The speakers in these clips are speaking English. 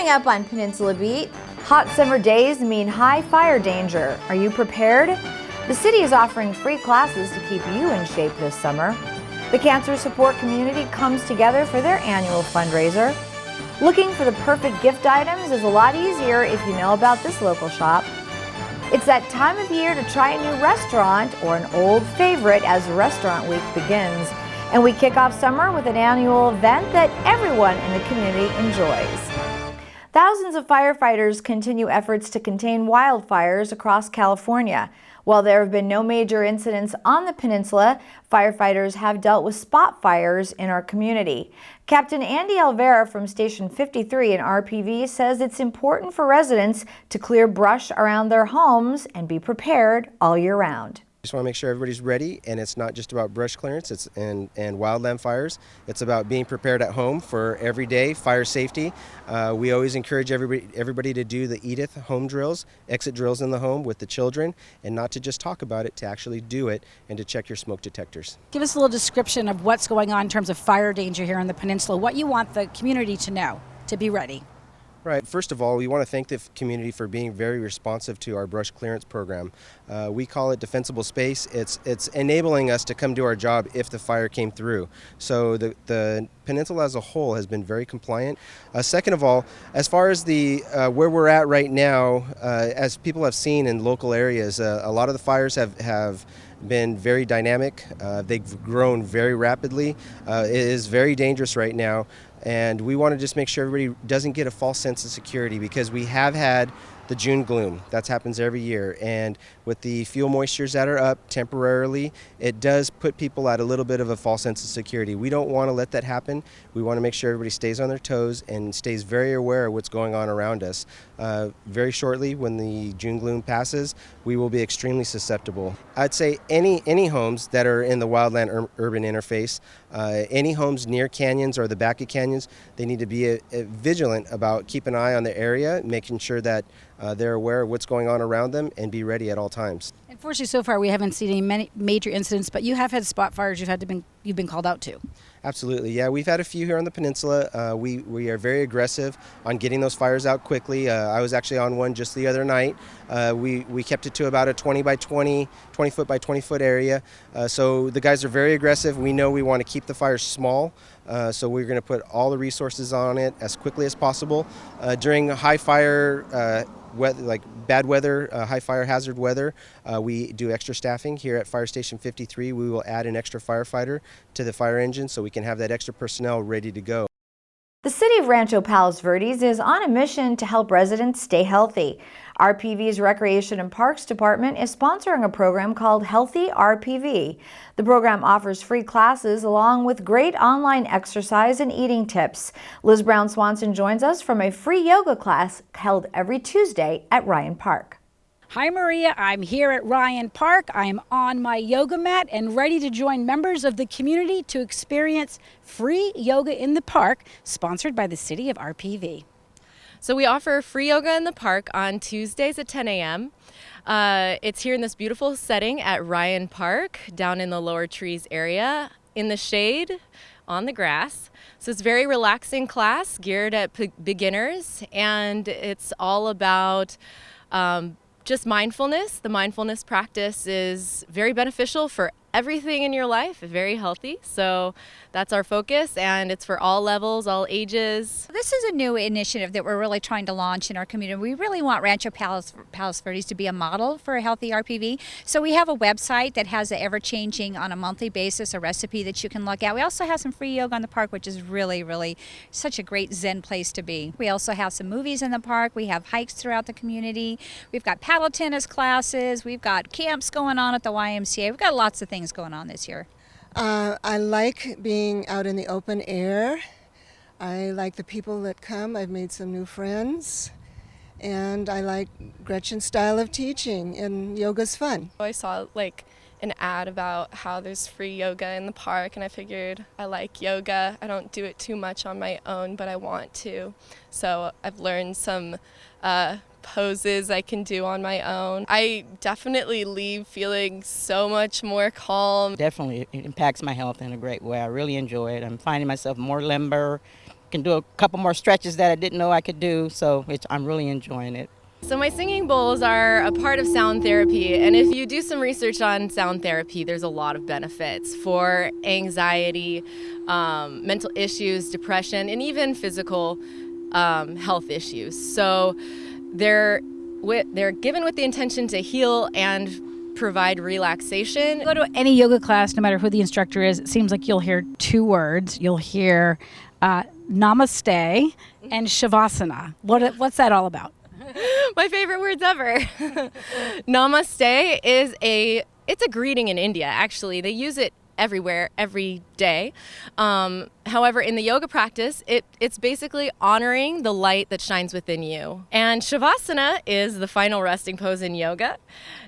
Coming up on Peninsula Beat, hot summer days mean high fire danger. Are you prepared? The city is offering free classes to keep you in shape this summer. The cancer support community comes together for their annual fundraiser. Looking for the perfect gift items is a lot easier if you know about this local shop. It's that time of year to try a new restaurant or an old favorite as Restaurant Week begins. And we kick off summer with an annual event that everyone in the community enjoys. Thousands of firefighters continue efforts to contain wildfires across California. While there have been no major incidents on the peninsula, firefighters have dealt with spot fires in our community. Captain Andy Alvera from Station 53 in RPV says it's important for residents to clear brush around their homes and be prepared all year round. Just want to make sure everybody's ready, and it's not just about brush clearance and wildland fires. It's about being prepared at home for everyday fire safety. We always encourage everybody to do the Edith home drills, exit drills in the home with the children, and not to just talk about it, to actually do it and to check your smoke detectors. Give us a little description of what's going on in terms of fire danger here on the peninsula, what you want the community to know to be ready. Right. First of all, we want to thank the community for being very responsive to our brush clearance program. We call it defensible space. It's enabling us to come do our job if the fire came through. So the peninsula as a whole has been very compliant. Second of all, as far as the where we're at right now, as people have seen in local areas, a lot of the fires have been very dynamic. They've grown very rapidly. It is very dangerous right now. And we want to just make sure everybody doesn't get a false sense of security, because we have had the June gloom. That happens every year. And with the fuel moistures that are up temporarily, it does put people at a little bit of a false sense of security. We don't want to let that happen. We want to make sure everybody stays on their toes and stays very aware of what's going on around us. Very shortly, when the June gloom passes, we will be extremely susceptible. I'd say any homes that are in the wildland urban interface, any homes near canyons or the back of canyons, they need to be vigilant about keeping an eye on the area, making sure that they're aware of what's going on around them and be ready at all times. Unfortunately, so far we haven't seen any major incidents, but you have had spot fires you've been called out to. Absolutely, yeah. We've had a few here on the peninsula. We are very aggressive on getting those fires out quickly. I was actually on one just the other night. We kept it to about a 20 foot by 20 foot area. So the guys are very aggressive. We know we want to keep the fires small. So we're going to put all the resources on it as quickly as possible. During high fire like bad weather, high fire hazard weather, we do extra staffing here at Fire Station 53. We will add an extra firefighter to the fire engine so we can have that extra personnel ready to go. The City of Rancho Palos Verdes is on a mission to help residents stay healthy. RPV's Recreation and Parks Department is sponsoring a program called Healthy RPV. The program offers free classes along with great online exercise and eating tips. Liz Brown Swanson joins us from a free yoga class held every Tuesday at Ryan Park. Hi Maria, I'm here at Ryan Park. I'm on my yoga mat and ready to join members of the community to experience free yoga in the park, sponsored by the City of RPV. So we offer free yoga in the park on Tuesdays at 10 a.m. It's here in this beautiful setting at Ryan Park, down in the lower trees area, in the shade, on the grass. So it's a very relaxing class geared at beginners, and it's all about just mindfulness. The mindfulness practice is very beneficial for everything in your life, very healthy. So that's our focus, and it's for all levels, all ages. This is a new initiative that we're really trying to launch in our community. We really want Rancho Palos Verdes to be a model for a healthy RPV. So we have a website that has the ever-changing, on a monthly basis, a recipe that you can look at. We also have some free yoga on the park, which is really, really such a great zen place to be. We also have some movies in the park. We have hikes throughout the community. We've got paddle tennis classes. We've got camps going on at the YMCA. We've got lots of things going on this year. I like being out in the open air. I like the people that come. I've made some new friends. And I like Gretchen's style of teaching, and yoga's fun. I saw an ad about how there's free yoga in the park, and I figured I like yoga. I don't do it too much on my own, but I want to. So I've learned some poses I can do on my own. I definitely leave feeling so much more calm. Definitely, it impacts my health in a great way. I really enjoy it. I'm finding myself more limber, can do a couple more stretches that I didn't know I could do, so I'm really enjoying it. So my singing bowls are a part of sound therapy, and if you do some research on sound therapy, there's a lot of benefits for anxiety, mental issues, depression, and even physical health issues. So they're given with the intention to heal and provide relaxation. Go to any yoga class, no matter who the instructor is, it seems like you'll hear two words. You'll hear namaste and shavasana. What's that all about? My favorite words ever. Namaste it's a greeting in India, actually. They use it everywhere, every day. However, in the yoga practice, it's basically honoring the light that shines within you. And Shavasana is the final resting pose in yoga.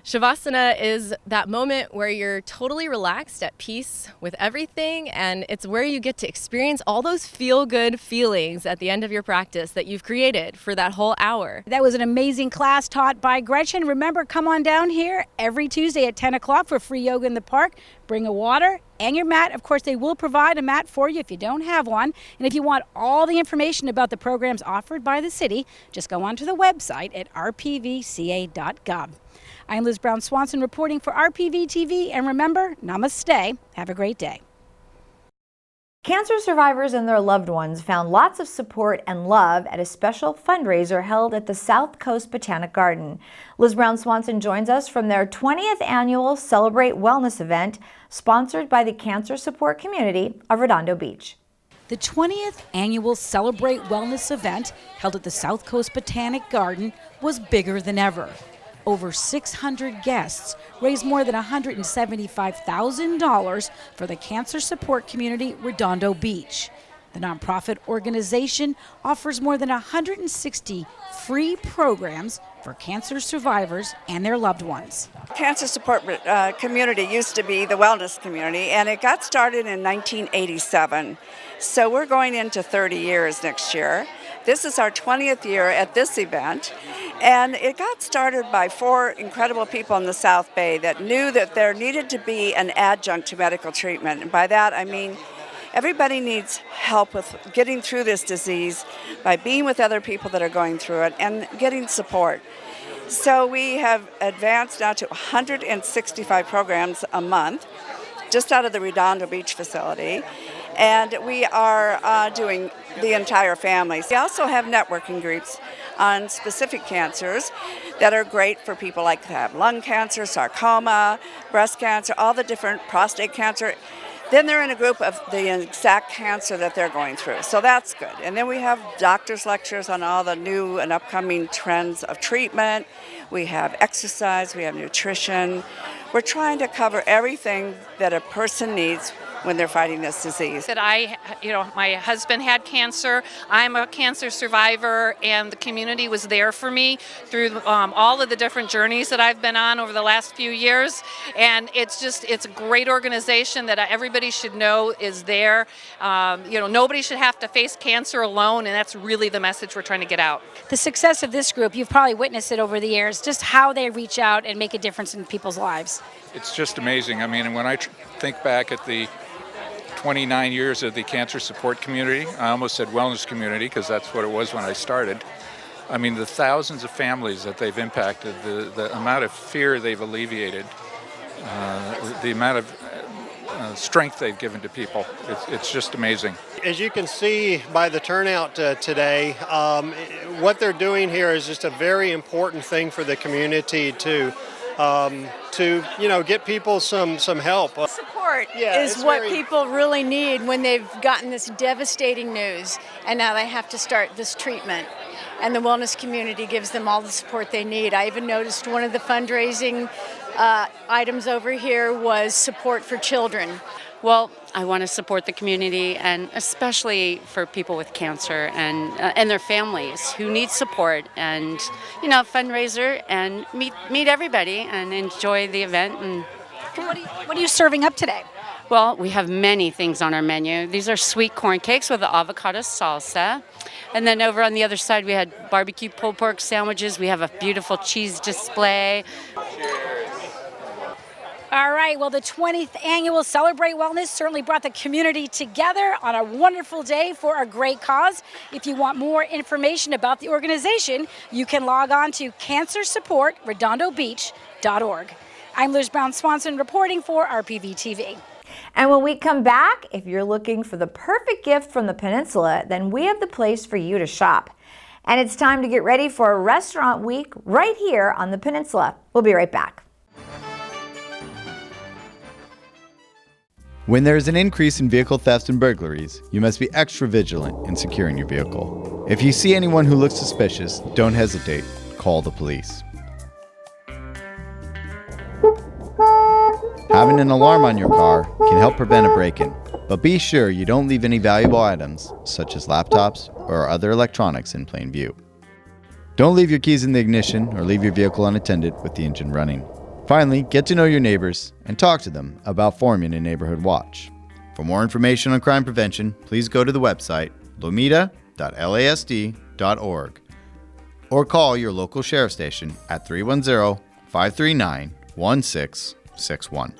Shavasana is that moment where you're totally relaxed, at peace with everything, and it's where you get to experience all those feel-good feelings at the end of your practice that you've created for that whole hour. That was an amazing class taught by Gretchen. Remember, come on down here every Tuesday at 10 o'clock for free yoga in the park. Bring a water and your mat. Of course, they will provide a mat for you if you don't have one. And if you want all the information about the programs offered by the city, just go onto the website at rpvca.gov. I'm Liz Brown Swanson reporting for RPV TV. And remember, namaste. Have a great day. Cancer survivors and their loved ones found lots of support and love at a special fundraiser held at the South Coast Botanic Garden. Liz Brown Swanson joins us from their 20th annual Celebrate Wellness event, sponsored by the cancer support community of Redondo Beach. The 20th annual Celebrate Wellness event held at the South Coast Botanic Garden was bigger than ever. Over 600 guests raised more than $175,000 for the cancer support community Redondo Beach. The nonprofit organization offers more than 160 free programs for cancer survivors and their loved ones. Cancer support community used to be the wellness community, and it got started in 1987. So we're going into 30 years next year. This is our 20th year at this event, and it got started by 4 incredible people in the South Bay that knew that there needed to be an adjunct to medical treatment. And by that I mean everybody needs help with getting through this disease by being with other people that are going through it and getting support. So we have advanced now to 165 programs a month just out of the Redondo Beach facility, and we are doing the entire family. We also have networking groups on specific cancers that are great for people like to have lung cancer, sarcoma, breast cancer, all the different prostate cancer. Then they're in a group of the exact cancer that they're going through, so that's good. And then we have doctors' lectures on all the new and upcoming trends of treatment. We have exercise, we have nutrition. We're trying to cover everything that a person needs when they're fighting this disease. That my husband had cancer. I'm a cancer survivor, and the community was there for me through all of the different journeys that I've been on over the last few years. And it's a great organization that everybody should know is there. Nobody should have to face cancer alone, and that's really the message we're trying to get out. The success of this group, you've probably witnessed it over the years, just how they reach out and make a difference in people's lives. It's just amazing. I mean, when I think back at the 29 years of the cancer support community, I almost said wellness community because that's what it was when I started. I mean, the thousands of families that they've impacted, the amount of fear they've alleviated, the amount of strength they've given to people, it's just amazing. As you can see by the turnout today, what they're doing here is just a very important thing for the community to get people some help. Support is what people really need when they've gotten this devastating news, and now they have to start this treatment. And the wellness community gives them all the support they need. I even noticed one of the fundraising items over here was support for children. Well, I want to support the community, and especially for people with cancer and their families who need support, and fundraiser and meet everybody and enjoy the event. And what are you serving up today? Well, we have many things on our menu. These are sweet corn cakes with the avocado salsa. And then over on the other side, we had barbecue pulled pork sandwiches. We have a beautiful cheese display. All right, well, the 20th annual Celebrate Wellness certainly brought the community together on a wonderful day for a great cause. If you want more information about the organization, you can log on to cancersupportredondobeach.org. I'm Liz Brown Swanson reporting for RPV TV. And when we come back, if you're looking for the perfect gift from the Peninsula, then we have the place for you to shop. And it's time to get ready for a restaurant week right here on the Peninsula. We'll be right back. When there is an increase in vehicle thefts and burglaries, you must be extra vigilant in securing your vehicle. If you see anyone who looks suspicious, don't hesitate. Call the police. Having an alarm on your car can help prevent a break-in, but be sure you don't leave any valuable items, such as laptops or other electronics, in plain view. Don't leave your keys in the ignition or leave your vehicle unattended with the engine running. Finally, get to know your neighbors and talk to them about forming a neighborhood watch. For more information on crime prevention, please go to the website lomita.lasd.org or call your local sheriff station at 310-539-1661.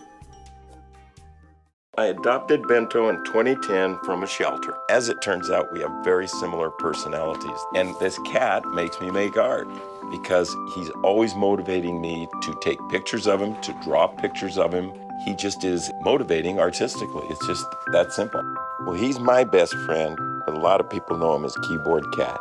I adopted Bento in 2010 from a shelter. As it turns out, we have very similar personalities. And this cat makes me make art because he's always motivating me to take pictures of him, to draw pictures of him. He just is motivating artistically. It's just that simple. Well, he's my best friend, but a lot of people know him as Keyboard Cat.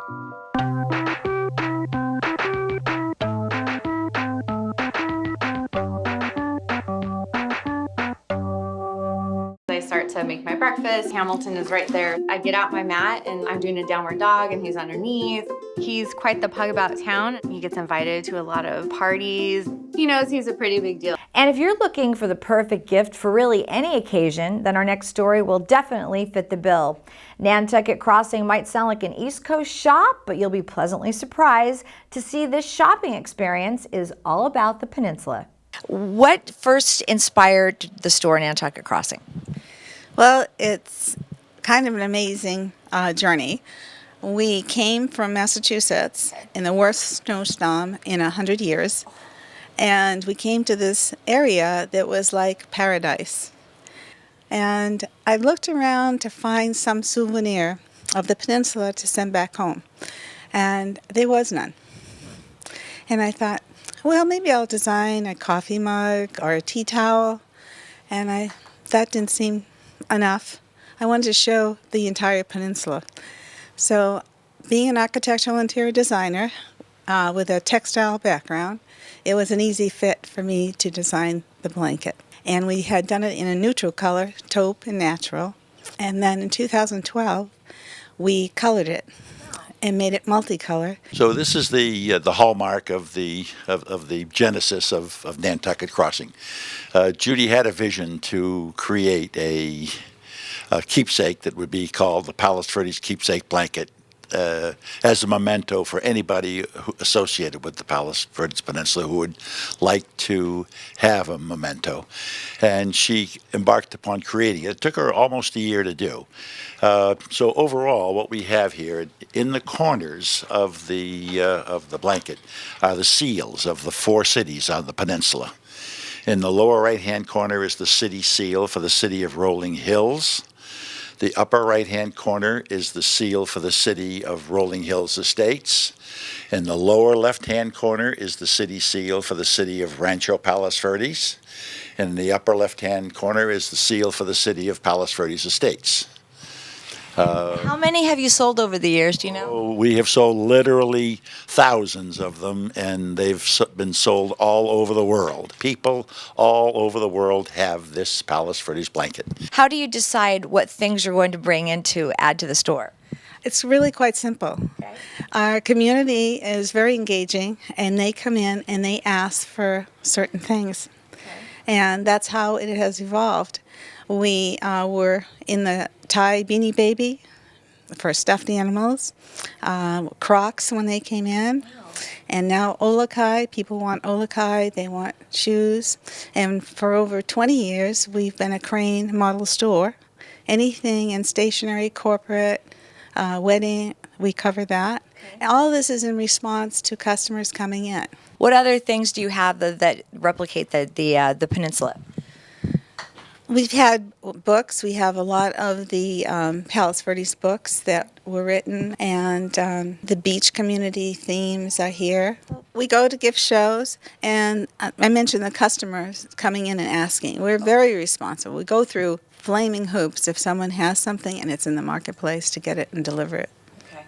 I start to make my breakfast. Hamilton is right there. I get out my mat and I'm doing a downward dog and he's underneath. He's quite the pug about town. He gets invited to a lot of parties. He knows he's a pretty big deal. And if you're looking for the perfect gift for really any occasion, then our next story will definitely fit the bill. Nantucket Crossing might sound like an East Coast shop, but you'll be pleasantly surprised to see this shopping experience is all about the Peninsula. What first inspired the store Nantucket Crossing? Well, it's kind of an amazing journey. We came from Massachusetts in the worst snowstorm in 100 years, and we came to this area that was like paradise. And I looked around to find some souvenir of the peninsula to send back home, and there was none. And I thought, well, maybe I'll design a coffee mug or a tea towel, and that didn't seem enough. I wanted to show the entire peninsula. So, being an architectural interior designer with a textile background, it was an easy fit for me to design the blanket. And we had done it in a neutral color, taupe and natural. And then in 2012, we colored it and made it multicolor. So this is the hallmark of the genesis of Nantucket Crossing. Judy had a vision to create a keepsake that would be called the Palos Verdes Keepsake Blanket as a memento for anybody associated with the Palos Verdes Peninsula who would like to have a memento. And she embarked upon creating it. It took her almost a year to do. So overall, what we have here in the corners of the blanket are the seals of the 4 cities on the peninsula. In the lower right-hand corner is the city seal for the city of Rolling Hills. The upper right-hand corner is the seal for the city of Rolling Hills Estates. In the lower left-hand corner is the city seal for the city of Rancho Palos Verdes. And in the upper left-hand corner is the seal for the city of Palos Verdes Estates. How many have you sold over the years, do you know? We have sold literally thousands of them, and they've been sold all over the world. People all over the world have this Palos Verdes blanket. How do you decide what things you're going to bring in to add to the store? It's really quite simple. Okay. Our community is very engaging, and they come in and they ask for certain things. Okay. And that's how it has evolved. We were in the Thai Beanie Baby for stuffed animals, Crocs when they came in, and now Olakai. People want Olakai, they want shoes. And for over 20 years, we've been a Crane model store. Anything in stationery, corporate, wedding, we cover that. Okay. All of this is in response to customers coming in. What other things do you have that replicate the peninsula? We've had books. We have a lot of the Palos Verdes books that were written, and the beach community themes are here. We go to gift shows, and I mentioned the customers coming in and asking. We're very responsive. We go through flaming hoops if someone has something and it's in the marketplace to get it and deliver it.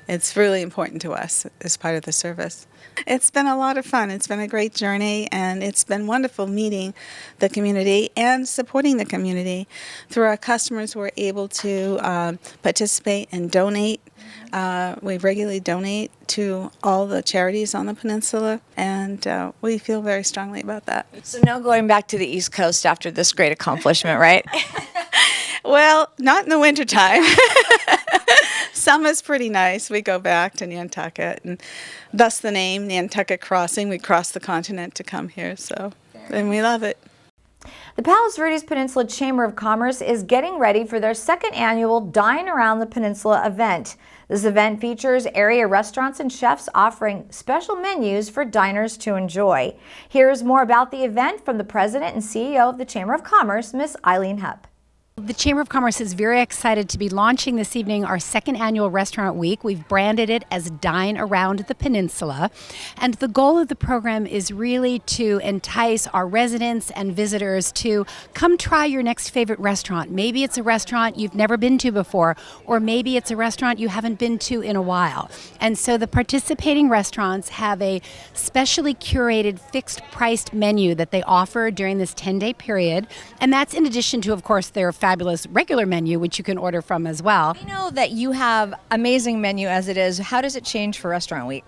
It's really important to us as part of the service. It's been a lot of fun. It's been a great journey, and it's been wonderful meeting the community and supporting the community. Through our customers, we're able to participate and donate. We regularly donate to all the charities on the peninsula, and we feel very strongly about that. So no going back to the East Coast after this great accomplishment, right? Well, not in the wintertime. Summer's pretty nice. We go back to Nantucket, and thus the name Nantucket Crossing. We cross the continent to come here, and we love it. The Palos Verdes Peninsula Chamber of Commerce is getting ready for their second annual Dine Around the Peninsula event. This event features area restaurants and chefs offering special menus for diners to enjoy. Here's more about the event from the president and CEO of the Chamber of Commerce, Miss Eileen Hupp. The Chamber of Commerce is very excited to be launching this evening our second annual restaurant week. We've branded it as Dine Around the Peninsula. And the goal of the program is really to entice our residents and visitors to come try your next favorite restaurant. Maybe it's a restaurant you've never been to before, or maybe it's a restaurant you haven't been to in a while. And so the participating restaurants have a specially curated fixed priced menu that they offer during this 10-day period. And that's in addition to, of course, their fabulous regular menu, which you can order from as well. We know that you have amazing menu as it is. How does it change for Restaurant Week?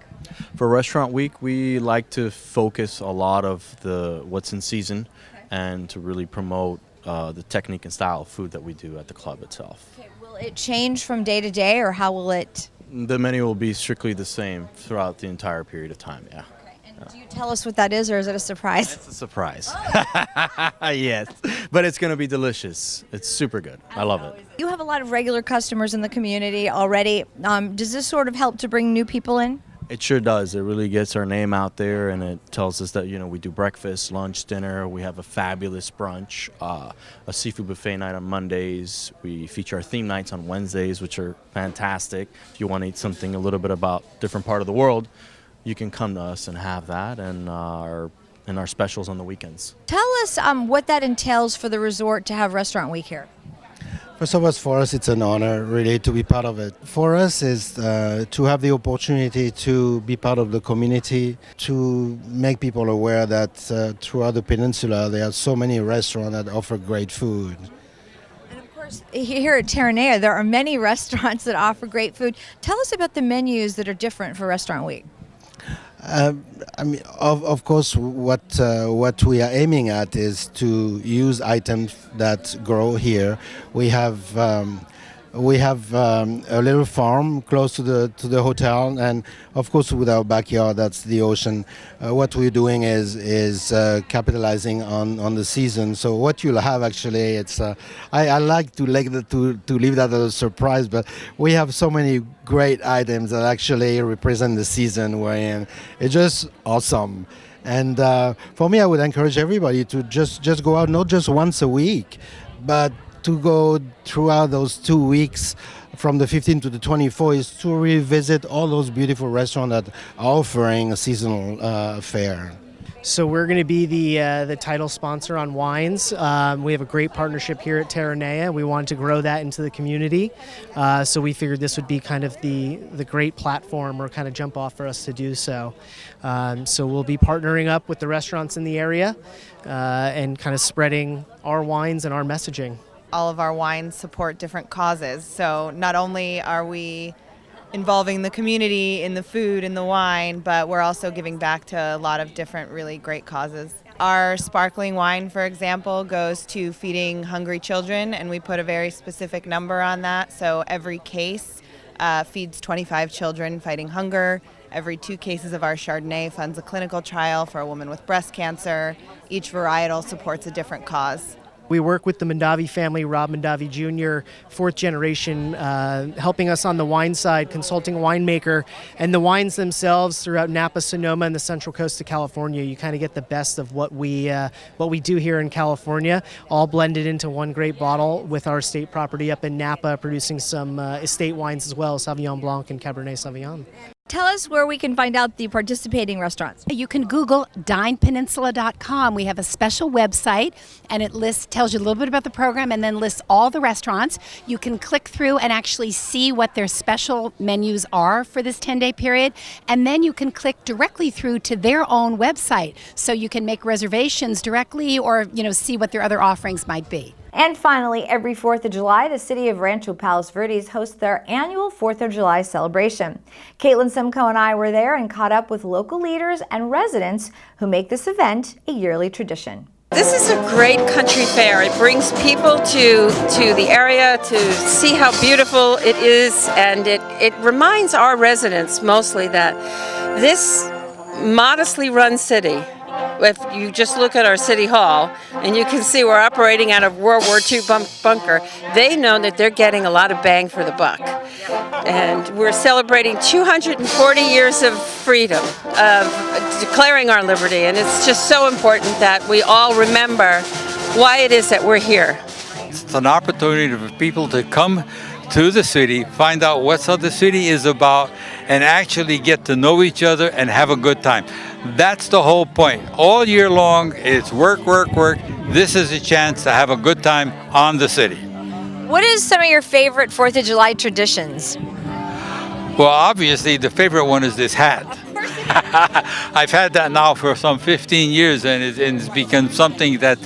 For Restaurant Week, we like to focus a lot of what's in season and to really promote the technique and style of food that we do at the club itself. Okay, will it change from day to day, or how will it? The menu will be strictly the same throughout the entire period of time, yeah. Do you tell us what that is, or is it a surprise? It's a surprise. Yes, but it's going to be delicious. It's super good. I love it. You have a lot of regular customers in the community already. Does this sort of help to bring new people in? It sure does. It really gets our name out there, and it tells us that, we do breakfast, lunch, dinner. We have a fabulous brunch, a seafood buffet night on Mondays. We feature our theme nights on Wednesdays, which are fantastic. If you want to eat something a little bit about a different part of the world, you can come to us and have that, and our specials on the weekends. Tell us what that entails for the resort to have Restaurant Week here. First of all, for us, it's an honor really to be part of it. For us, is to have the opportunity to be part of the community, to make people aware that throughout the peninsula there are so many restaurants that offer great food. Here at Terranea, there are many restaurants that offer great food. Tell us about the menus that are different for Restaurant Week. Of course, what we are aiming at is to use items that grow here. We have a little farm close to the hotel, and of course, with our backyard, that's the ocean. What we're doing is capitalizing on the season. So what you'll have actually, it's I like to leave that as a surprise, but we have so many great items that actually represent the season we're in. It's just awesome. And for me, I would encourage everybody to just go out, not just once a week, but to go throughout those 2 weeks from the 15th to the 24th is to revisit all those beautiful restaurants that are offering a seasonal fare. So we're going to be the title sponsor on wines. We have a great partnership here at Terranea. We wanted to grow that into the community. So we figured this would be kind of the great platform or kind of jump off for us to do so. So we'll be partnering up with the restaurants in the area and kind of spreading our wines and our messaging. All of our wines support different causes. So not only are we involving the community in the food and the wine, but we're also giving back to a lot of different really great causes. Our sparkling wine, for example, goes to feeding hungry children, and we put a very specific number on that. So every case feeds 25 children fighting hunger. Every 2 cases of our Chardonnay funds a clinical trial for a woman with breast cancer. Each varietal supports a different cause. We work with the Mondavi family, Rob Mondavi Jr., fourth generation, helping us on the wine side, consulting winemaker, and the wines themselves throughout Napa, Sonoma, and the Central Coast of California. You kind of get the best of what we do here in California, all blended into one great bottle with our estate property up in Napa, producing some estate wines as well, Sauvignon Blanc and Cabernet Sauvignon. Tell us where we can find out the participating restaurants. You can Google dinepeninsula.com. We have a special website, and it tells you a little bit about the program and then lists all the restaurants. You can click through and actually see what their special menus are for this 10-day period, and then you can click directly through to their own website, so you can make reservations directly or see what their other offerings might be. And finally, every 4th of July, the city of Rancho Palos Verdes hosts their annual 4th of July celebration. Caitlin Simcoe and I were there and caught up with local leaders and residents who make this event a yearly tradition. This is a great country fair. It brings people to the area to see how beautiful it is, and it reminds our residents mostly that this modestly run city, if you just look at our city hall and you can see we're operating out of World War II bunker, they know that they're getting a lot of bang for the buck. And we're celebrating 240 years of freedom, of declaring our liberty, and it's just so important that we all remember why it is that we're here. It's an opportunity for people to come to the city, find out what the city is about, and actually get to know each other and have a good time. That's the whole point. All year long, it's work, work, work. This is a chance to have a good time on the city. What is some of your favorite 4th of July traditions? Well, obviously, the favorite one is this hat. I've had that now for some 15 years, and it's become something that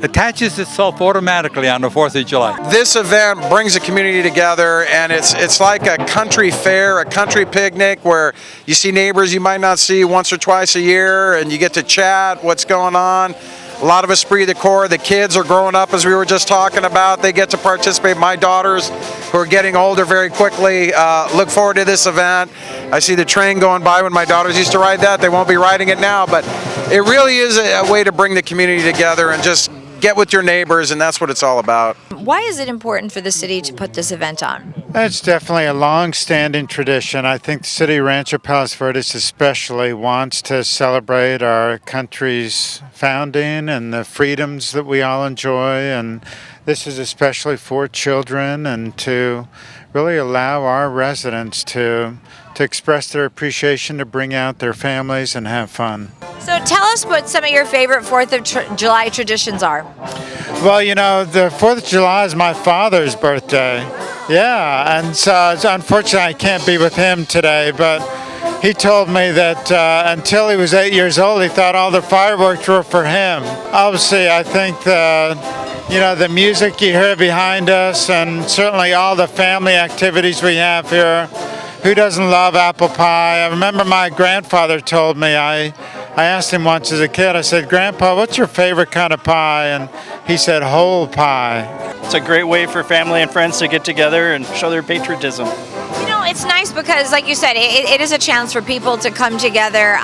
attaches itself automatically on the 4th of July. This event brings the community together, and it's like a country fair, a country picnic where you see neighbors you might not see once or twice a year, and you get to chat what's going on. A lot of esprit de corps. The kids are growing up, as we were just talking about. They get to participate. My daughters, who are getting older very quickly, look forward to this event. I see the train going by. When my daughters used to ride that, they won't be riding it now, but it really is a way to bring the community together and just get with your neighbors, and that's what it's all about. Why is it important for the city to put this event on? It's definitely a long-standing tradition. I think the city of Rancho Palos Verdes especially wants to celebrate our country's founding and the freedoms that we all enjoy, and this is especially for children, and to really allow our residents to express their appreciation, to bring out their families and have fun. So tell us what some of your favorite 4th of July traditions are. Well, the 4th of July is my father's birthday. Yeah, and so unfortunately I can't be with him today, but he told me that until he was 8 years old, he thought all the fireworks were for him. Obviously, I think the music you hear behind us, and certainly all the family activities we have here. Who doesn't love apple pie? I remember my grandfather told me, I asked him once as a kid, I said, "Grandpa, what's your favorite kind of pie?" And he said, "whole pie." It's a great way for family and friends to get together and show their patriotism. It's nice because, like you said, it is a chance for people to come together.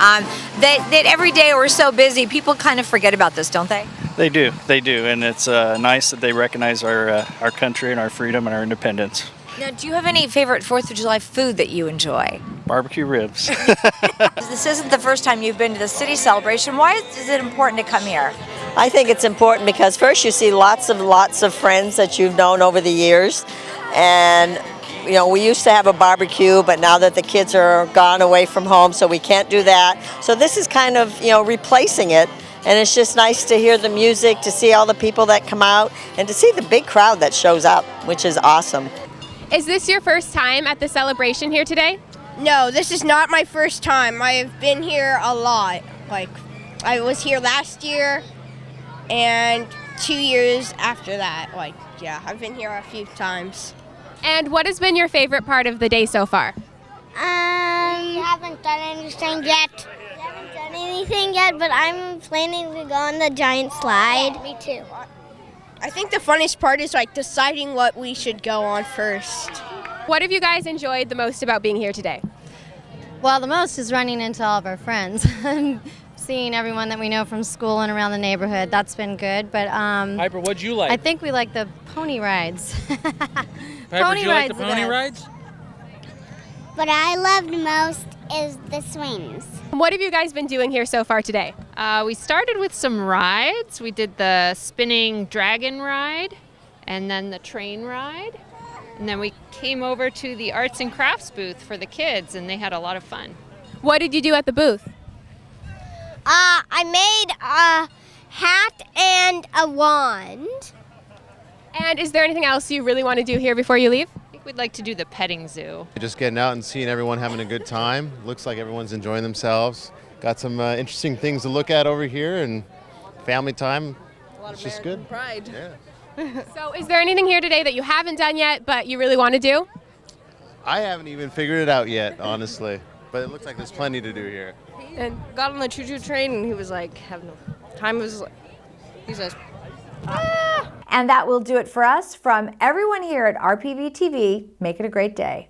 That every day we're so busy, people kind of forget about this, don't they? They do, and it's nice that they recognize our country and our freedom and our independence. Now, do you have any favorite 4th of July food that you enjoy? Barbecue ribs. This isn't the first time you've been to the city celebration. Why is it important to come here? I think it's important because first you see lots of friends that you've known over the years, and we used to have a barbecue, but now that the kids are gone away from home, so we can't do that. So this is kind of replacing it, and it's just nice to hear the music, to see all the people that come out, and to see the big crowd that shows up, which is awesome. Is this your first time at the celebration here today? No, this is not my first time. I have been here a lot. I was here last year and 2 years after that. I've been here a few times. And what has been your favorite part of the day so far? We haven't done anything yet. But I'm planning to go on the giant slide. Yeah, me too. I think the funnest part is deciding what we should go on first. What have you guys enjoyed the most about being here today? Well, the most is running into all of our friends and seeing everyone that we know from school and around the neighborhood. That's been good. But Piper, what'd you like? I think we like the pony rides. Piper, did you like the pony rides? What I loved most is the swings. What have you guys been doing here so far today? We started with some rides. We did the spinning dragon ride and then the train ride. And then we came over to the arts and crafts booth for the kids, and they had a lot of fun. What did you do at the booth? I made a hat and a wand. And is there anything else you really want to do here before you leave? I think we'd like to do the petting zoo. Just getting out and seeing everyone having a good time. Looks like everyone's enjoying themselves. Got some interesting things to look at over here, and family time. It's just good. Pride. Yeah. So is there anything here today that you haven't done yet but you really want to do? I haven't even figured it out yet, honestly. But it looks like there's plenty to do here. And got on the choo-choo train, and he was like, having a time. Was like, he says, And that will do it for us. From everyone here at RPV TV, make it a great day.